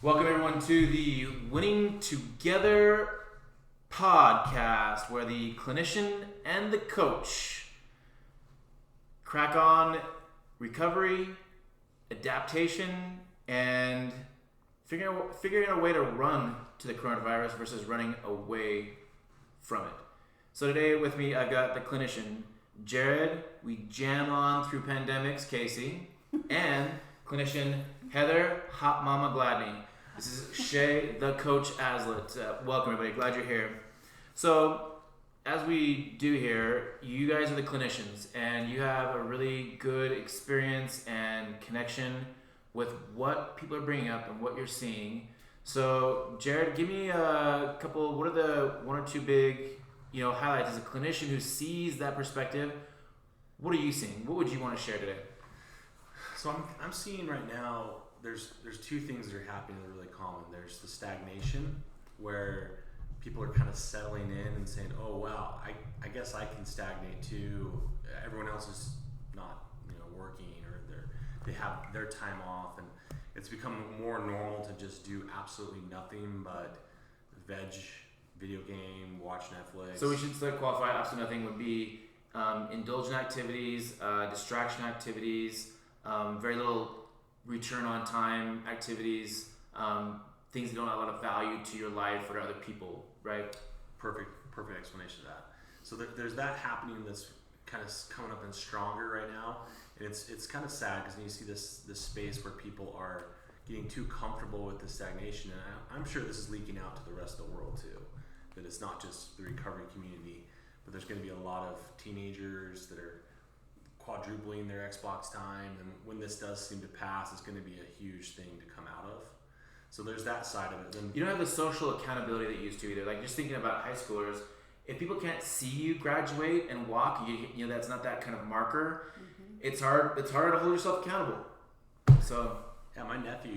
Welcome everyone to the Winning Together podcast, where the clinician and the coach crack on recovery, adaptation, and figuring out a way to run to the coronavirus versus running away from it. So today with me, I've got the clinician, Jared. We jam on through pandemics, Casey, and clinician Heather Hot Mama Gladney. This is Shay, the coach Aslet. Welcome everybody, glad you're here. So, as we do here, you guys are the clinicians and you have a really good experience and connection with what people are bringing up and what you're seeing. So, Jared, give me a couple, what are the one or two big, highlights as a clinician who sees that perspective? What are you seeing? What would you want to share today? So I'm seeing right now, there's two things that are happening that are really common. There's the stagnation, where people are kind of settling in and saying, oh wow, I guess I can stagnate too. Everyone else is not working, or they have their time off, and it's become more normal to just do absolutely nothing but veg, video game, watch Netflix. So we should qualify absolutely nothing would be indulgent activities, distraction activities, very little return on time activities, things that don't add a lot of value to your life or to other people, right? Perfect explanation of that. So there's that happening that's kind of coming up and stronger right now, and it's kind of sad because you see this space where people are getting too comfortable with the stagnation, and I'm sure this is leaking out to the rest of the world too, that it's not just the recovery community, but there's going to be a lot of teenagers that are quadrupling their Xbox time, and when this does seem to pass, it's going to be a huge thing to come out of. So there's that side of it. Then you don't have the social accountability that you used to either. Like just thinking about high schoolers, if people can't see you graduate and walk, that's not that kind of marker. Mm-hmm. It's hard to hold yourself accountable. So yeah, my nephew,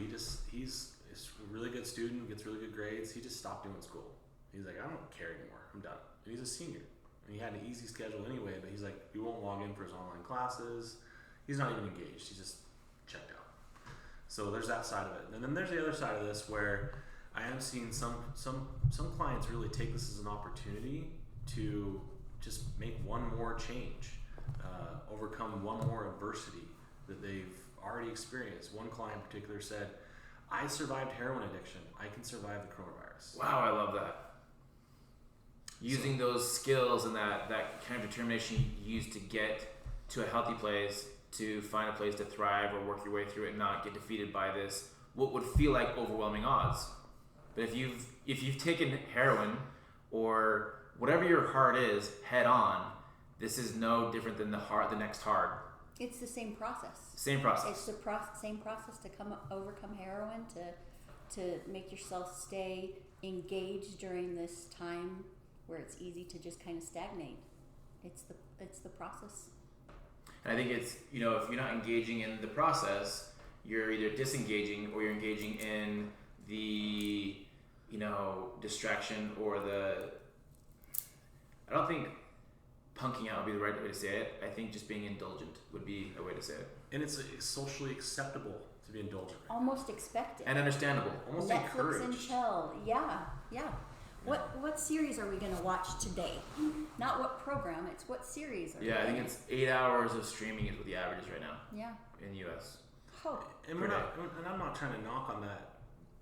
he's a really good student, gets really good grades. He just stopped doing school. He's like, I don't care anymore. I'm done. And he's a senior. And he had an easy schedule anyway, but he's like, he won't log in for his online classes. He's not even engaged. He's just checked out. So there's that side of it. And then there's the other side of this where I am seeing some clients really take this as an opportunity to just make one more change, overcome one more adversity that they've already experienced. One client in particular said, I survived heroin addiction. I can survive the coronavirus. Wow, I love that. Using those skills and that kind of determination you use to get to a healthy place, to find a place to thrive or work your way through it and not get defeated by this, what would feel like overwhelming odds. But if you've taken heroin or whatever your heart is head on, this is no different than the next hard. It's the same process. Same process. It's the same process to overcome heroin, to make yourself stay engaged during this time where it's easy to just kind of stagnate. It's the process. And I think it's, if you're not engaging in the process, you're either disengaging or you're engaging in the, distraction or I don't think punking out would be the right way to say it. I think just being indulgent would be a way to say it. And it's socially acceptable to be indulgent. Almost expected. And understandable. Almost Netflix encouraged. and chill. Yeah. What series are we going to watch today? Not what program, it's what series. I think it's 8 hours of streaming is what the average is right now. Yeah. In the U.S. Oh. And I'm not trying to knock on that.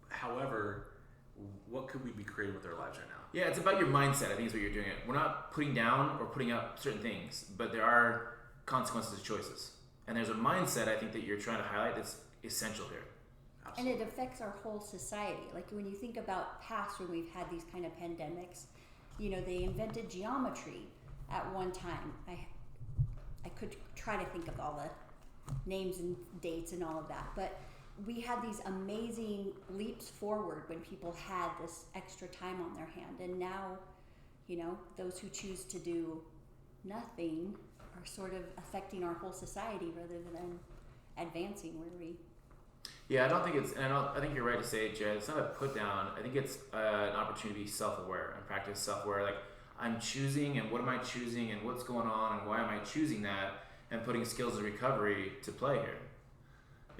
However, what could we be creating with our lives right now? Yeah, it's about your mindset. I think is what you're doing. We're not putting down or putting up certain things, but there are consequences to choices. And there's a mindset I think that you're trying to highlight that's essential here. Absolutely. And it affects our whole society. Like when you think about past when we've had these kind of pandemics, they invented geometry at one time. I could try to think of all the names and dates and all of that, but we had these amazing leaps forward when people had this extra time on their hand, and now, those who choose to do nothing are sort of affecting our whole society rather than advancing where we. Yeah, I think you're right to say, Jared, it's not a put down. I think it's an opportunity to be self-aware and practice self-aware. Like, I'm choosing, and what am I choosing, and what's going on, and why am I choosing that, and putting skills of recovery to play here.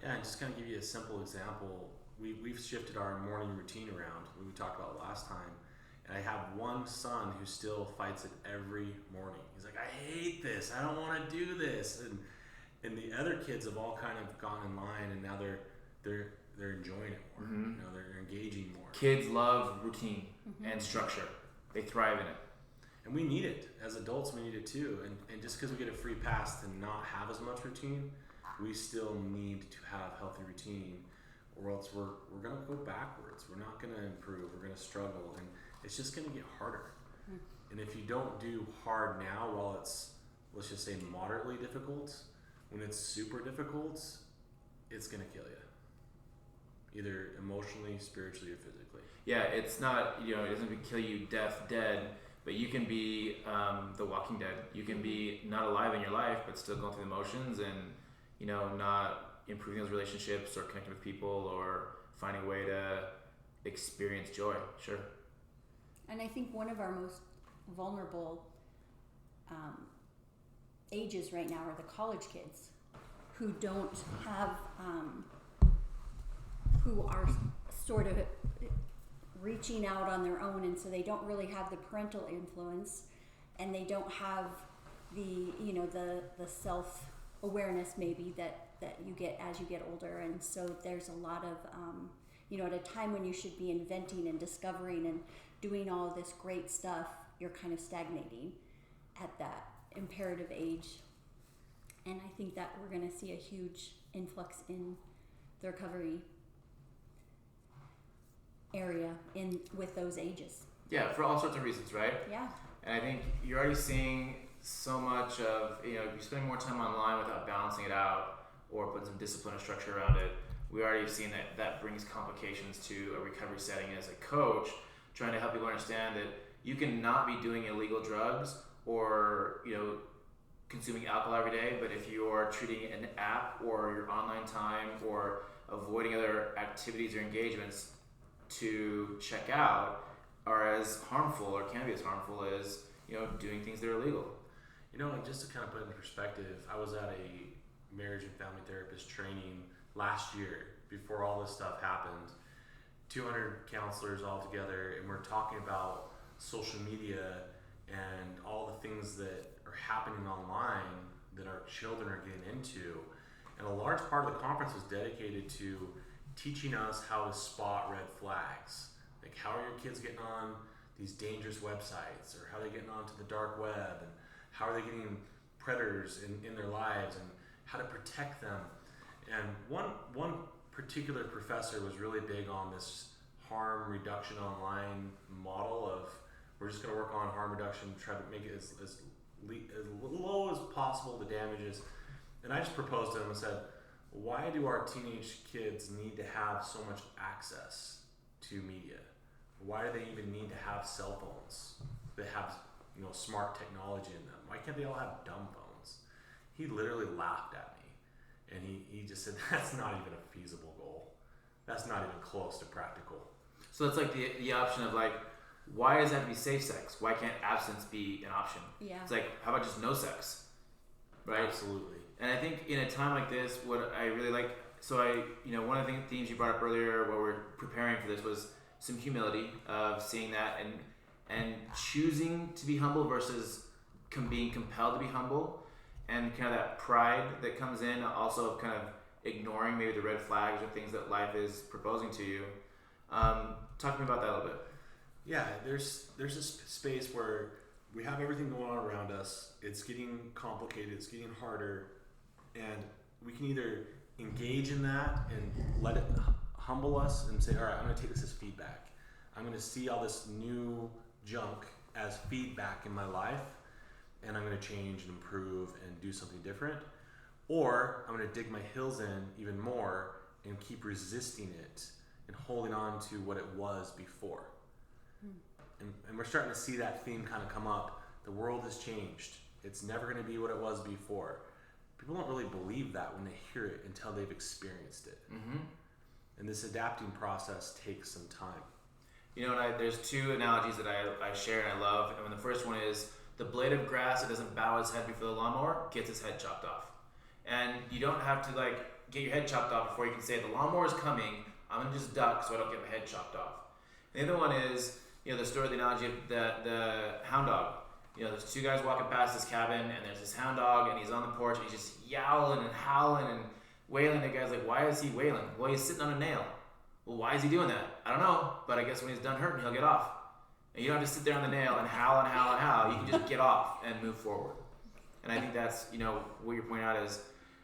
Yeah, and just kind of give you a simple example. we've shifted our morning routine around. We talked about last time, and I have one son who still fights it every morning. He's like, I hate this. I don't want to do this. And the other kids have all kind of gone in line, and now they're enjoying it more. Mm-hmm. They're engaging more. Kids love routine and structure. They thrive in it. And we need it. As adults, we need it too. And just because we get a free pass to not have as much routine, we still need to have healthy routine, or else we're going to go backwards. We're not going to improve. We're going to struggle, and it's just going to get harder. And if you don't do hard now while it's, let's just say, moderately difficult, when it's super difficult, it's going to kill you, either emotionally, spiritually, or physically. Yeah, it's not, it doesn't kill you dead, but you can be the Walking Dead. You can be not alive in your life, but still going through the motions and, not improving those relationships or connecting with people or finding a way to experience joy. Sure. And I think one of our most vulnerable ages right now are the college kids who don't have, who are sort of reaching out on their own, and so they don't really have the parental influence, and they don't have the the self-awareness maybe that you get as you get older. And so there's a lot of at a time when you should be inventing and discovering and doing all of this great stuff, you're kind of stagnating at that imperative age. And I think that we're going to see a huge influx in the recovery area with those ages. Yeah, for all sorts of reasons, right? Yeah. And I think you're already seeing so much of, you're spending more time online without balancing it out or putting some discipline or structure around it. We already have seen that brings complications to a recovery setting. As a coach, trying to help people understand that you can not be doing illegal drugs or, consuming alcohol every day, but if you're treating an app or your online time or avoiding other activities or engagements to check out are as harmful or can be as harmful as doing things that are illegal. Just to kind of put it in perspective, I was at a marriage and family therapist training last year before all this stuff happened. 200 counselors all together, and we're talking about social media and all the things that are happening online that our children are getting into. And a large part of the conference was dedicated to teaching us how to spot red flags. Like, how are your kids getting on these dangerous websites, or how are they getting onto the dark web, and how are they getting predators in their lives, and how to protect them. And one particular professor was really big on this harm reduction online model of, we're just going to work on harm reduction, try to make it as low as possible, the damages. And I just proposed to him and said, why do our teenage kids need to have so much access to media? Why do they even need to have cell phones that have smart technology in them? Why can't they all have dumb phones? He literally laughed at me, and he just said, that's not even a feasible goal. That's not even close to practical. So it's like the option of like, why does it have to be safe sex? Why can't abstinence be an option? Yeah. It's like, how about just no sex? Right? Absolutely. And I think in a time like this, what I really like, one of the themes you brought up earlier while we're preparing for this was some humility of seeing that and choosing to be humble versus being compelled to be humble, and kind of that pride that comes in also of kind of ignoring maybe the red flags or things that life is proposing to you. Talk to me about that a little bit. Yeah, there's this space where we have everything going on around us. It's getting complicated. It's getting harder. And we can either engage in that and let it humble us and say, all right, I'm going to take this as feedback. I'm going to see all this new junk as feedback in my life, and I'm going to change and improve and do something different. Or I'm going to dig my heels in even more and keep resisting it and holding on to what it was before. And we're starting to see that theme kind of come up. The world has changed. It's never going to be what it was before. People don't really believe that when they hear it until they've experienced it. Mm-hmm. And this adapting process takes some time. And there's two analogies that I share and I love. And the first one is the blade of grass that doesn't bow its head before the lawnmower gets its head chopped off. And you don't have to get your head chopped off before you can say the lawnmower is coming. I'm gonna just duck so I don't get my head chopped off. And the other one is, the story, the analogy of the hound dog. There's two guys walking past this cabin, and there's this hound dog, and he's on the porch, and he's just yowling and howling and wailing. The guy's like, why is he wailing? Well, he's sitting on a nail. Well, why is he doing that? I don't know, but I guess when he's done hurting, he'll get off. And you don't have to sit there on the nail and howl and howl and howl. You can just get off and move forward. And I think that's, what you're pointing out is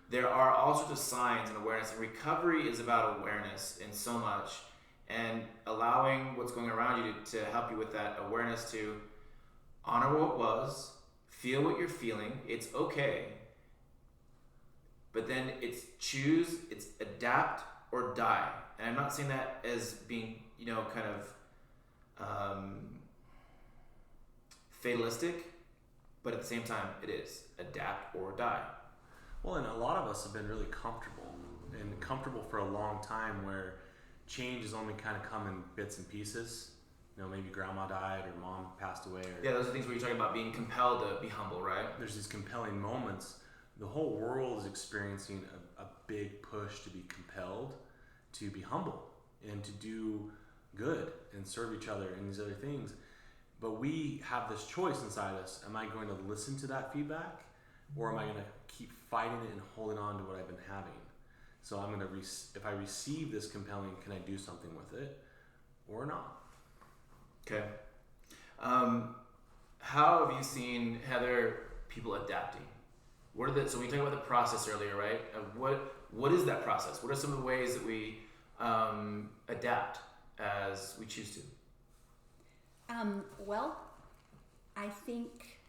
there are all sorts of signs and awareness. And recovery is about awareness in so much. And allowing what's going around you to help you with that awareness to honor what was, feel what you're feeling. It's okay. But then it's choose, it's adapt or die. And I'm not saying that as being, kind of fatalistic, but at the same time, it is adapt or die. Well, and a lot of us have been really comfortable for a long time where change has only kind of come in bits and pieces. Maybe grandma died or mom passed away. Yeah, those are things where you're talking about being compelled to be humble, right? There's these compelling moments. The whole world is experiencing a big push to be compelled to be humble and to do good and serve each other and these other things. But we have this choice inside us. Am I going to listen to that feedback, or am I going to keep fighting it and holding on to what I've been having? So I'm going to, if I receive this compelling, can I do something with it or not? Okay. How have you seen, Heather, people adapting? So we talked about the process earlier, right? What is that process? What are some of the ways that we adapt as we choose to? Well, I think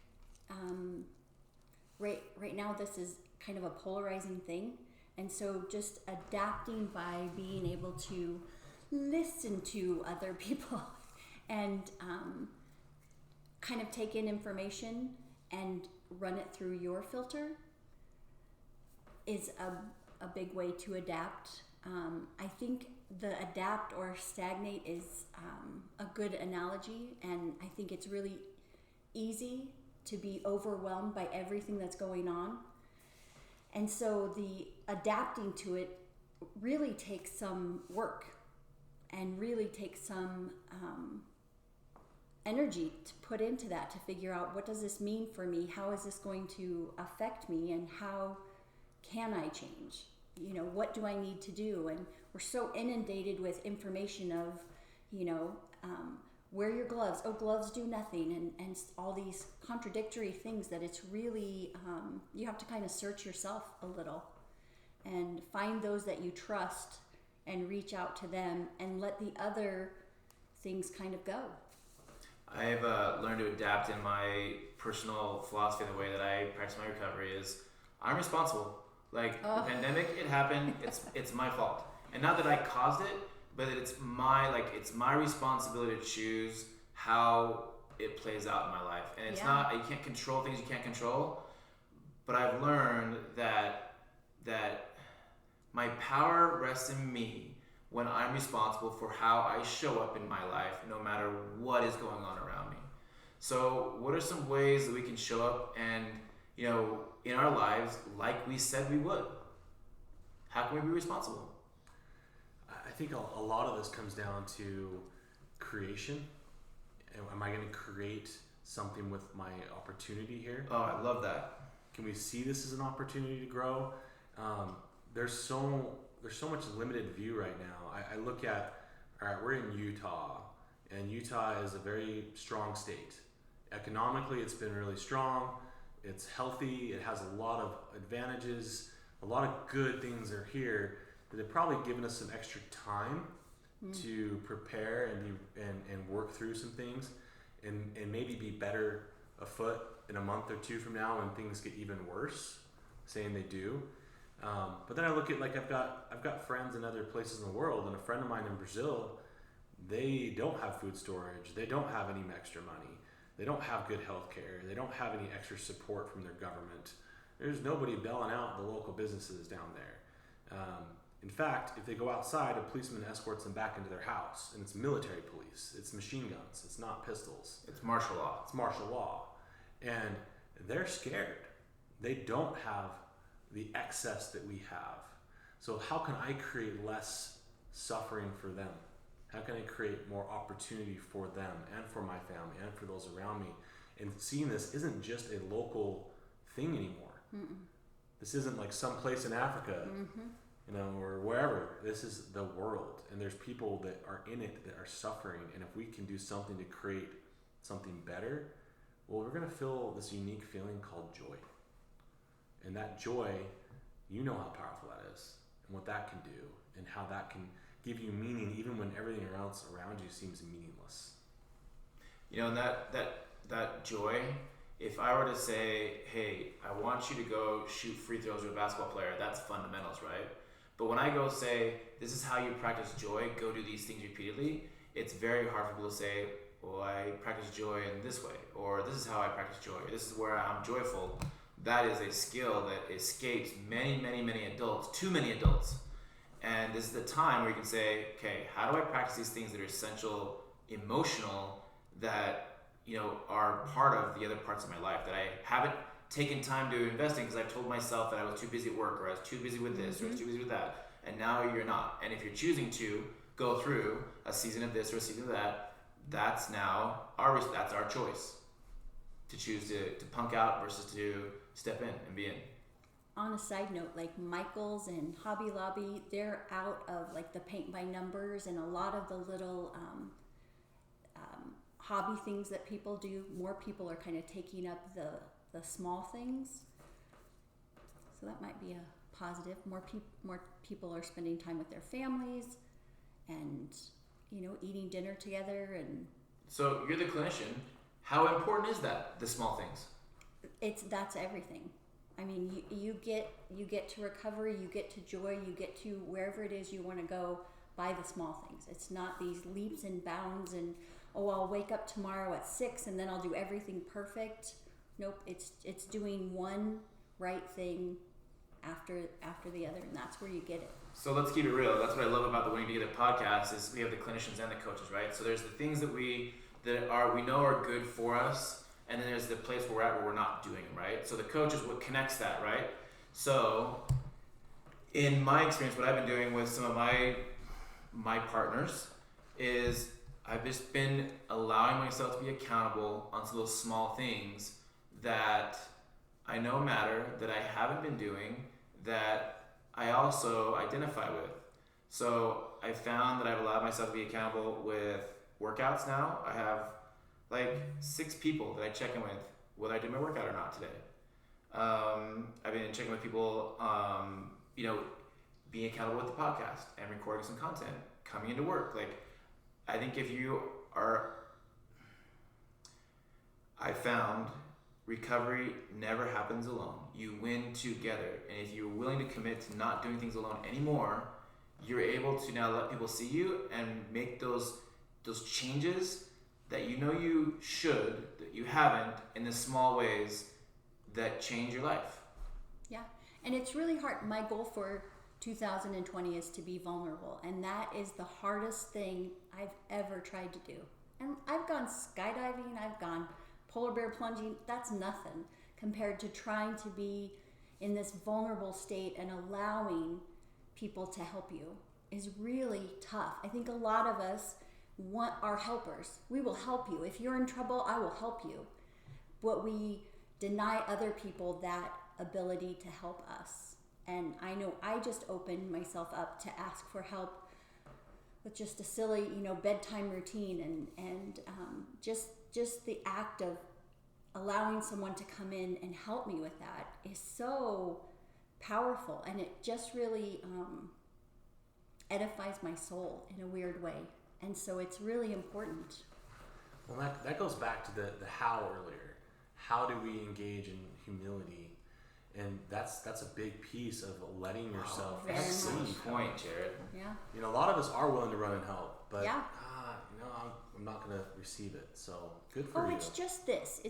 right now this is kind of a polarizing thing, and so just adapting by being able to listen to other people and kind of take in information and run it through your filter is a big way to adapt. I think the adapt or stagnate is a good analogy, and I think it's really easy to be overwhelmed by everything that's going on. And so the adapting to it really takes some work and really takes some energy to put into that, to figure out, what does this mean for me? How is this going to affect me? And how can I change? What do I need to do? And we're so inundated with information of, wear your gloves. Oh, gloves do nothing. And all these contradictory things that it's really, you have to kind of search yourself a little and find those that you trust and reach out to them and let the other things kind of go. I've learned to adapt in my personal philosophy. The way that I practice my recovery is I'm responsible. The pandemic, it happened. It's my fault, and not that I caused it, but it's my responsibility to choose how it plays out in my life. And it's not, you can't control things you can't control. But I've learned that my power rests in me when I'm responsible for how I show up in my life, no matter what is going on around me. So what are some ways that we can show up and, in our lives like we said we would? How can we be responsible? I think a lot of this comes down to creation. Am I going to create something with my opportunity here? Oh, I love that. Can we see this as an opportunity to grow? There's so much limited view right now. I look at, all right, we're in Utah, and Utah is a very strong state. Economically, it's been really strong. It's healthy. It has a lot of advantages. A lot of good things are here. But they've probably given us some extra time to prepare and work through some things, and maybe be better afoot in a month or two from now when things get even worse, saying they do. But then I look at, I've got friends in other places in the world, and a friend of mine in Brazil, they don't have food storage. They don't have any extra money. They don't have good health care. They don't have any extra support from their government. There's nobody bailing out the local businesses down there. In fact, if they go outside, a policeman escorts them back into their house, and it's military police. It's machine guns. It's not pistols. It's martial law. It's martial law. And they're scared. They don't have the excess that we have. So how can I create less suffering for them? How can I create more opportunity for them and for my family and for those around me? And seeing this isn't just a local thing anymore. Mm-mm. This isn't like some place in Africa, or wherever. This is the world, and there's people that are in it that are suffering. And if we can do something to create something better, well, we're gonna feel this unique feeling called joy. And that joy, you know how powerful that is, and what that can do, and how that can give you meaning even when everything else around you seems meaningless. And that joy, if I were to say, hey, I want you to go shoot free throws with a basketball player, that's fundamentals, right? But when I go say, this is how you practice joy, go do these things repeatedly, it's very hard for people to say, well, I practice joy in this way, or this is how I practice joy, this is where I'm joyful. That is a skill that escapes many, many, many adults, too many adults. And this is the time where you can say, okay, how do I practice these things that are essential, emotional, that are part of the other parts of my life that I haven't taken time to invest in because I've told myself that I was too busy at work, or I was too busy with this, or I was too busy with that. And now you're not. And if you're choosing to go through a season of this or a season of that, that's now that's our choice to choose to punk out versus to step in and be in. On a side note, like Michael's and Hobby Lobby, they're out of like the paint by numbers and a lot of the little hobby things that people do. More people are kind of taking up the small things, so that might be a positive. More people are spending time with their families and eating dinner together. And so you're the clinician. How important is that, the small things? That's everything. I mean, you get to recovery, you get to joy, you get to wherever it is you want to go by the small things. It's not these leaps and bounds and, I'll wake up tomorrow at 6 and then I'll do everything perfect. Nope, it's doing one right thing after the other, and that's where you get it. So let's keep it real. That's what I love about the Winning Together podcast is we have the clinicians and the coaches, right? So there's the things that we know are good for us, and then there's the place where we're at where we're not doing them, right? So the coach is what connects that, right? So in my experience, what I've been doing with some of my partners is I've just been allowing myself to be accountable on some of those small things that I know matter, that I haven't been doing, that I also identify with. So I found that I've allowed myself to be accountable with workouts now. I have like 6 people that I check in with whether I did my workout or not today. I've been checking with people, being accountable with the podcast and recording some content, coming into work. Like, I think if you are, I found recovery never happens alone. You win together. And if you're willing to commit to not doing things alone anymore, you're able to now let people see you and make those changes that you should, that you haven't, in the small ways that change your life. Yeah, and it's really hard. My goal for 2020 is to be vulnerable, and that is the hardest thing I've ever tried to do. And I've gone skydiving, I've gone polar bear plunging. That's nothing compared to trying to be in this vulnerable state and allowing people to help you is really tough. I think a lot of us are helpers. We will help you. If you're in trouble, I will help you. But we deny other people that ability to help us. And I know I just opened myself up to ask for help with just a silly, bedtime routine and just the act of allowing someone to come in and help me with that is so powerful, and it just really edifies my soul in a weird way. And so it's really important. Well, that goes back to the how earlier. How do we engage in humility? And that's a big piece of letting yourself Excellent point, Jared. Yeah. A lot of us are willing to run and help, but yeah. I'm not going to receive it. So good for you. Oh, it's just this. I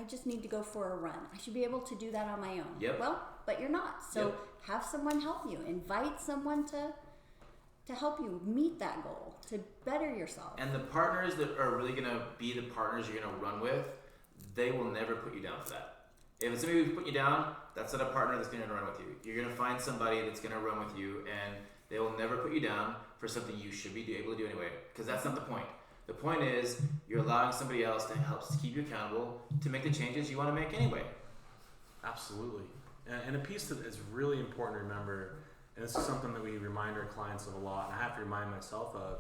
just need to go for a run. I should be able to do that on my own. Yep. Well, but you're not. So have someone help you. Invite someone to help you meet that goal, to better yourself. And the partners that are really going to be the partners you're going to run with, they will never put you down for that. If it's somebody who's putting you down, that's not a partner that's going to run with you. You're going to find somebody that's going to run with you, and they will never put you down for something you should be able to do anyway, because that's not the point. The point is you're allowing somebody else to help keep you accountable to make the changes you want to make anyway. Absolutely. And a piece that is really important to remember, and this is something that we remind our clients of a lot, and I have to remind myself of,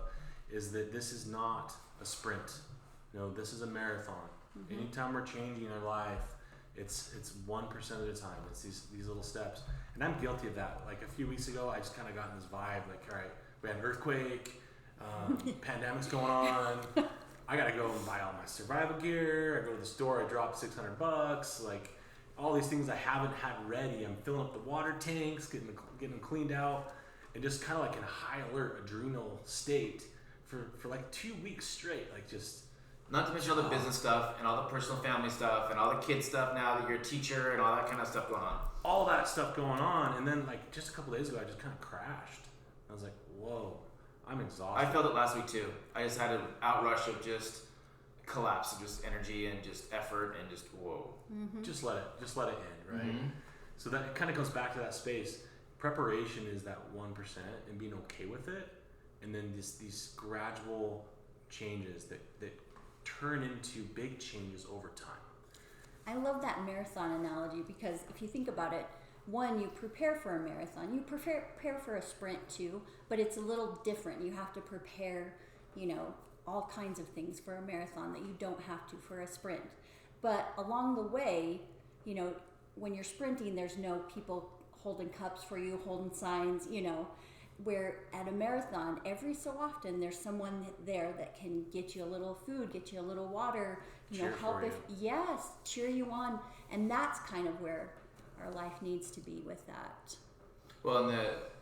is that this is not a sprint. This is a marathon. Mm-hmm. Anytime we're changing our life, it's 1% at a time. It's these little steps. And I'm guilty of that. Like a few weeks ago, I just kind of got in this vibe, like, all right, we had an earthquake, pandemic's going on. I got to go and buy all my survival gear. I go to the store, I drop $600, like all these things I haven't had ready. I'm filling up the water tanks, getting them cleaned out, and just kind of like in a high alert adrenal state for like 2 weeks straight, like just. Not to mention all the business stuff and all the personal family stuff and all the kid stuff now that you're a teacher and all that kind of stuff going on. All that stuff going on, and then like just a couple days ago, I just kind of crashed. I was like, whoa, I'm exhausted. I felt it last week too. I just had an outrush of just collapse of just energy and just effort and just whoa. Mm-hmm. Just let it end, right? Mm-hmm. So that it kind of goes back to that space. Preparation is that 1% and being okay with it, and then these gradual changes that turn into big changes over time. I love that marathon analogy because if you think about it, one, you prepare for a marathon, you prepare for a sprint too, but it's a little different. You have to prepare, all kinds of things for a marathon that you don't have to for a sprint. But along the way, when you're sprinting, there's no people holding cups for you, holding signs, where at a marathon, every so often there's someone there that can get you a little food, get you a little water, help cheer you on. And that's kind of where our life needs to be with that. Well,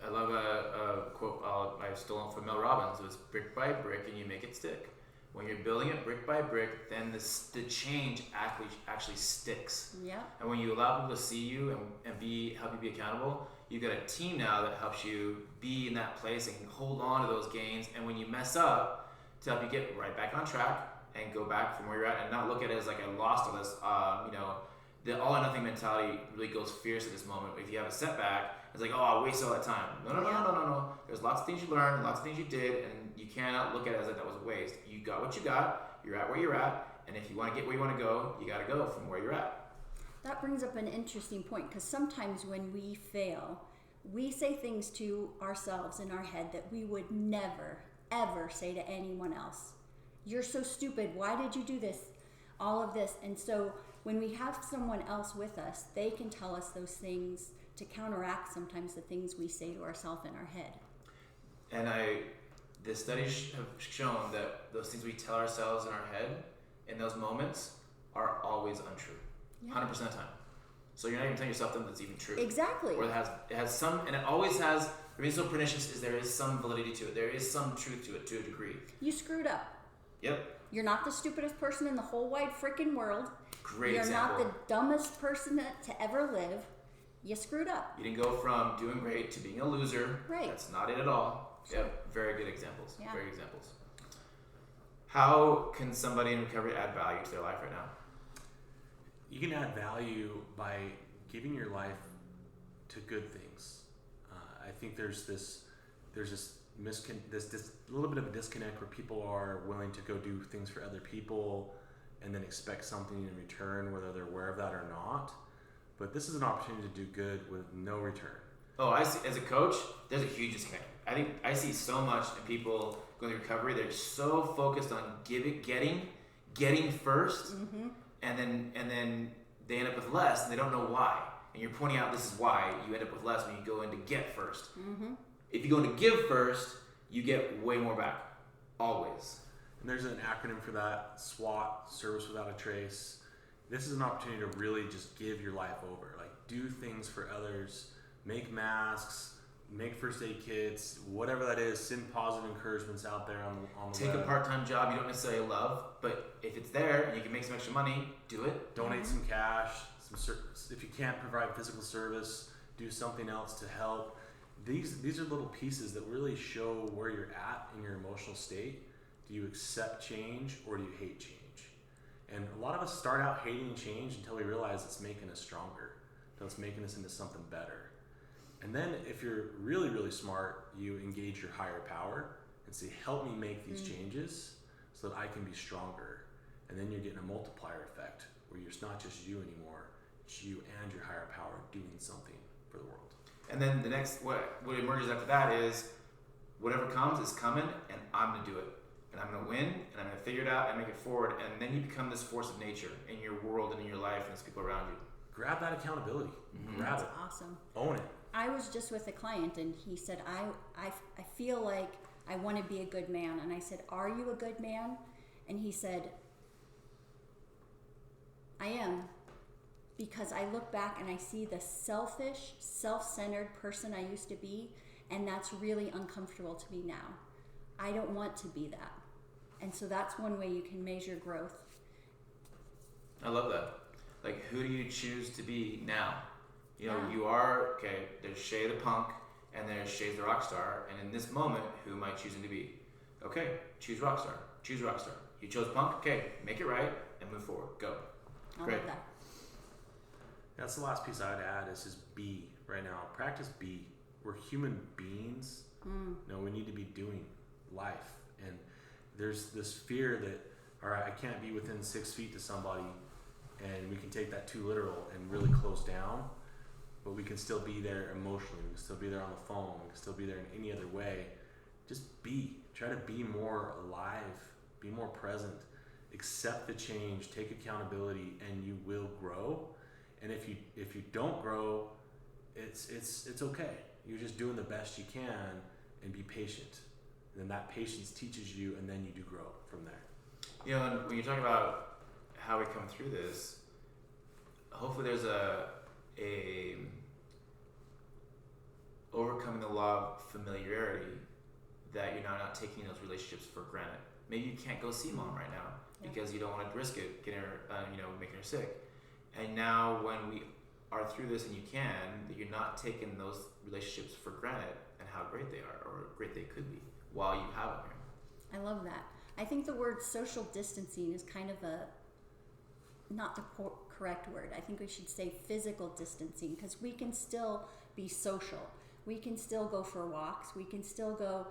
I love a quote I've stolen from Mel Robbins. It was brick by brick and you make it stick. When you're building it brick by brick, then the change actually sticks. Yeah. And when you allow people to see you and help you be accountable, you've got a team now that helps you be in that place and can hold on to those gains. And when you mess up, to help you get right back on track and go back from where you're at and not look at it as like I lost all this. The all or nothing mentality really goes fierce at this moment. If you have a setback, it's like, oh, I wasted all that time. No. There's lots of things you learned, lots of things you did, and you cannot look at it as like that was a waste. You got what you got, you're at where you're at, and if you want to get where you want to go, you got to go from where you're at. That brings up an interesting point because sometimes when we fail, we say things to ourselves in our head that we would never, ever say to anyone else. You're so stupid. Why did you do this? All of this. And so when we have someone else with us, they can tell us those things to counteract sometimes the things we say to ourselves in our head. And the studies have shown that those things we tell ourselves in our head in those moments are always untrue. 100% of the time. So you're not even telling yourself something that's even true. Exactly. Or it has some, and it always has, the reason so pernicious is there is some validity to it. There is some truth to it to a degree. You screwed up. Yep. You're not the stupidest person in the whole wide freaking world. Great You're example. not the dumbest person to ever live. You screwed up. You didn't go from doing great to being a loser. Right. That's not it at all. Yep. Very good examples. Yeah. Very good examples. How can somebody in recovery add value to their life right now? You can add value by giving your life to good things. I think there's this little bit of a disconnect where people are willing to go do things for other people and then expect something in return, whether they're aware of that or not. But this is an opportunity to do good with no return. Oh, I see. As a coach, there's a huge disconnect. I think I see so much in people going through recovery. They're so focused on getting first, mm-hmm. and then they end up with less, and they don't know why. And you're pointing out this is why you end up with less when you go into get first. Mm-hmm. If you go into give first, you get way more back, always. And there's an acronym for that: SWAT, Service Without a Trace. This is an opportunity to really just give your life over. Like, do things for others, make masks, make first aid kits, whatever that is. Send positive encouragements out there on the Take web. a part-time job you don't necessarily love, but if it's there and you can make some extra money, do it. Donate some cash. If you can't provide physical service, do something else to help. These are little pieces that really show where you're at in your emotional state. Do you accept change or do you hate change? And a lot of us start out hating change until we realize it's making us stronger, until it's making us into something better. And then if you're really, really smart, you engage your higher power and say, help me make these changes so that I can be stronger. And then you're getting a multiplier effect where it's not just you anymore, it's you and your higher power doing something for the world. And then the next, what emerges after that is, whatever comes is coming, and I'm going to do it. And I'm going to win, and I'm going to figure it out and make it forward. And then you become this force of nature in your world and in your life and there's people around you. Grab that accountability. Grab That's it. awesome. Own it. I was just with a client and he said, I feel like I want to be a good man. And I said, are you a good man? And he said, I am. Because I look back and I see the selfish, self-centered person I used to be, and that's really uncomfortable to me now. I don't want to be that. And so that's one way you can measure growth. I love that. Like, who do you choose to be now? You know, Yeah. you are, okay, there's Shay the punk, and there's Shay the rock star, and in this moment, who am I choosing to be? Okay, choose rock star. Choose rock star. You chose punk, okay, make it right, and move forward. Go. I Great. love that. That's the last piece I'd add is just be right now. Practice be. We're human beings. No, we need to be doing life. And there's this fear that, all right, I can't be within 6 feet to somebody, and we can take that too literal and really close down, but we can still be there emotionally. We can still be there on the phone. We can still be there in any other way. Just be. Try to be more alive. Be more present. Accept the change. Take accountability, and you will grow. And if you don't grow, it's okay. You're just doing the best you can, and be patient. And then that patience teaches you, and then you do grow from there. You know, and when you talk about how we come through this, hopefully there's a overcoming the law of familiarity, that you're now not taking those relationships for granted. Maybe you can't go see mom right now because you don't want to risk it, getting her, making her sick. And now when we are through this and you can, that you're not taking those relationships for granted and how great they are or great they could be while you have them here. I love that. I think the word social distancing is kind of not the correct word. I think we should say physical distancing, because we can still be social. We can still go for walks. We can still go.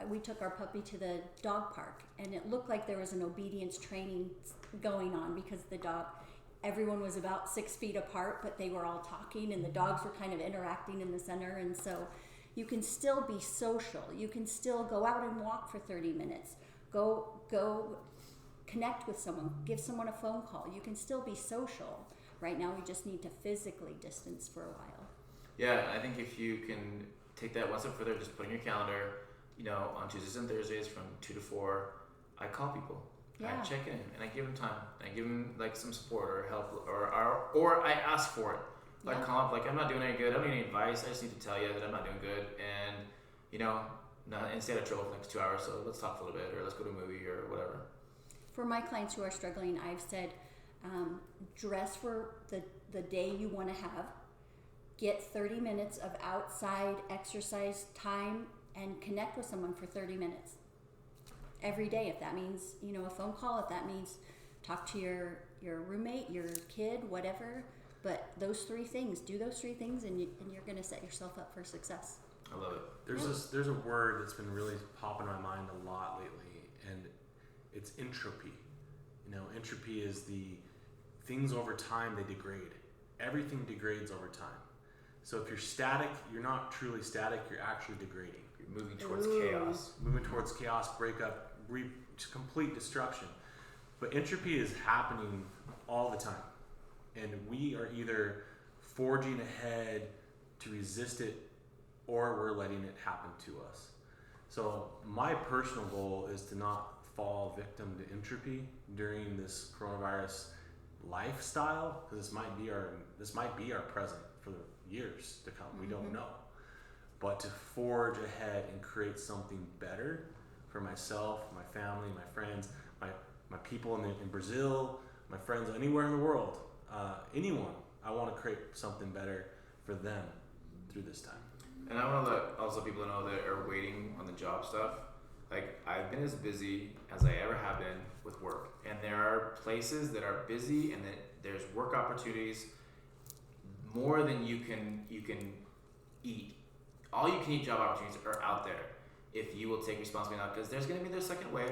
We took our puppy to the dog park, and it looked like there was an obedience training going on, because everyone was about 6 feet apart, but they were all talking, and the dogs were kind of interacting in the center. And so you can still be social. You can still go out and walk for 30 minutes. Go connect with someone. Give someone a phone call. You can still be social. Right now we just need to physically distance for a while. Yeah, I think if you can take that one step further, just put in your calendar, on Tuesdays and Thursdays from 2 to 4, I call people. Yeah. I check in and I give them time. I give them like some support or help, or I ask for it. Like, call up, like, I'm not doing any good. I don't need any advice. I just need to tell you that I'm not doing good. And, instead of trouble for the next 2 hours, so let's talk a little bit, or let's go to a movie or whatever. For my clients who are struggling, I've said, dress for the day you want to have. Get 30 minutes of outside exercise time and connect with someone for 30 minutes. Every day, if that means, a phone call, if that means talk to your roommate, your kid, whatever. But those 3 things, do those 3 things, and you're going to set yourself up for success. I love it. There's a word that's been really popping in my mind a lot lately, and it's entropy. Entropy is the things over time, they degrade. Everything degrades over time. So if you're static, you're not truly static, you're actually degrading. You're moving towards chaos. Moving towards chaos, breakup, complete destruction. But entropy is happening all the time. And we are either forging ahead to resist it, or we're letting it happen to us. So my personal goal is to not fall victim to entropy during this coronavirus lifestyle, because this might be our present for the years to come. We don't know. But to forge ahead and create something better for myself, my family, my friends, my people in Brazil, my friends anywhere in the world, anyone. I want to create something better for them through this time. And I want to let also people know that are waiting on the job stuff. Like, I've been as busy as I ever have been with work, and there are places that are busy, and that there's work opportunities more than you can eat. All you can eat job opportunities are out there if you will take responsibility now, because there's going to be the second wave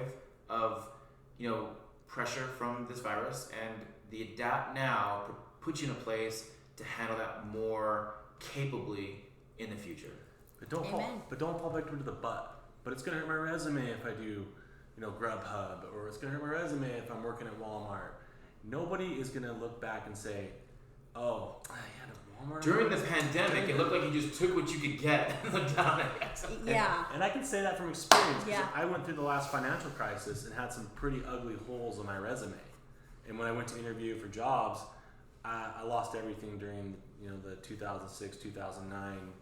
of, you know, pressure from this virus, and the adapt now puts you in a place to handle that more capably in the future. But don't fall victim to the but it's gonna hurt my resume if I do, you know, Grubhub, or it's gonna hurt my resume if I'm working at Walmart. Nobody is gonna look back and say, oh, I had a Walmart. During the pandemic, it looked like you just took what you could get and looked down at it. Yeah. And I can say that from experience, because Yeah. I went through the last financial crisis and had some pretty ugly holes in my resume. And when I went to interview for jobs, I lost everything during, you know, the 2006, 2009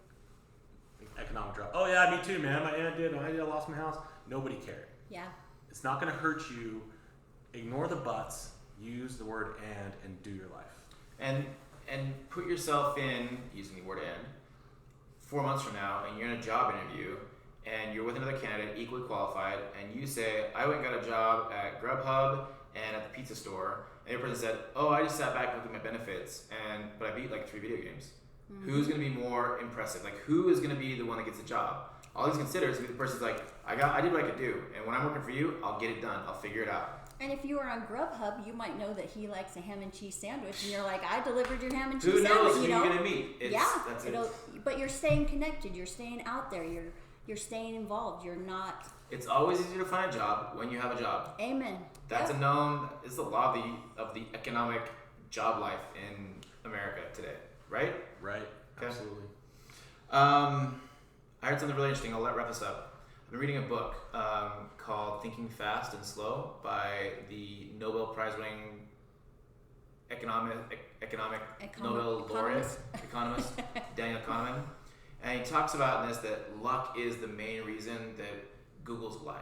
economic drop. Oh yeah, me too, man. I lost my house. Nobody cared. Yeah. It's not going to hurt you. Ignore the buts. Use the word and do your life. And put yourself in, using the word and, 4 months from now, and you're in a job interview, and you're with another candidate equally qualified, and you say, I went and got a job at Grubhub and at the pizza store, and your person said, oh, I just sat back and looked at my benefits, but I beat like 3 video games. Mm-hmm. Who's going to be more impressive? Like, who is going to be the one that gets the job? All he's considered is the person's like, I did what I could do, and when I'm working for you, I'll get it done. I'll figure it out. And if you were on Grubhub, you might know that he likes a ham and cheese sandwich, and you're like, I delivered your ham and cheese sandwich. Who knows who you know? you're going to meet? But you're staying connected. You're staying out there. You're staying involved. You're not. It's always easier to find a job when you have a job. Amen. That's a known. It's the law of the economic job life in America today, right? Right. Okay. Absolutely. I heard something really interesting. I'll wrap this up. I've been reading a book called Thinking Fast and Slow by the Nobel Prize-winning economic Nobel laureate economist Daniel Kahneman, and he talks about in this that luck is the main reason that Google's alive,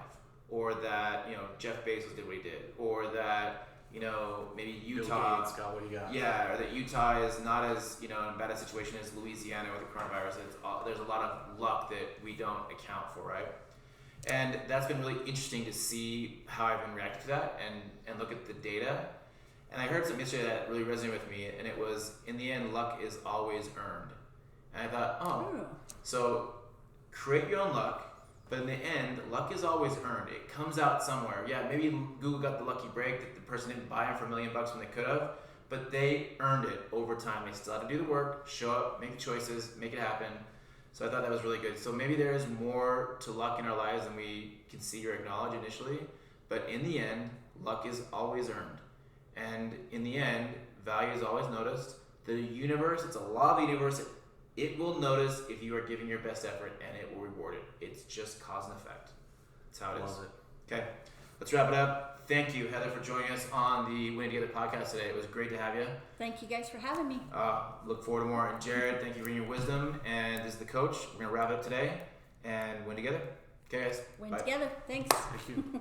or that, you know, Jeff Bezos did what he did, or that, you know, maybe Utah Bill Gates got what he got. Yeah, or that Utah is not as, you know, in bad a situation as Louisiana with the coronavirus. There's a lot of luck that we don't account for, right? And that's been really interesting to see how I've been reacting to that and look at the data. And I heard something yesterday that really resonated with me, and it was, in the end, luck is always earned. And I thought, so create your own luck, but in the end, luck is always earned. It comes out somewhere. Yeah, maybe Google got the lucky break that the person didn't buy them for $1 million when they could have, but they earned it over time. They still had to do the work, show up, make the choices, make it happen. So I thought that was really good. So maybe there is more to luck in our lives than we can see or acknowledge initially, but in the end, luck is always earned. And in the end, value is always noticed. The universe, it's a law of the universe, it will notice if you are giving your best effort, and it will reward it. It's just cause and effect. That's how it is. Love it. Okay, let's wrap it up. Thank you, Heather, for joining us on the Winning Together podcast today. It was great to have you. Thank you guys for having me. Look forward to more. And Jared, thank you for your wisdom. And this is the coach. We're going to wrap it up today and win together. Okay, guys. Win Bye. together. Thanks. Thank you.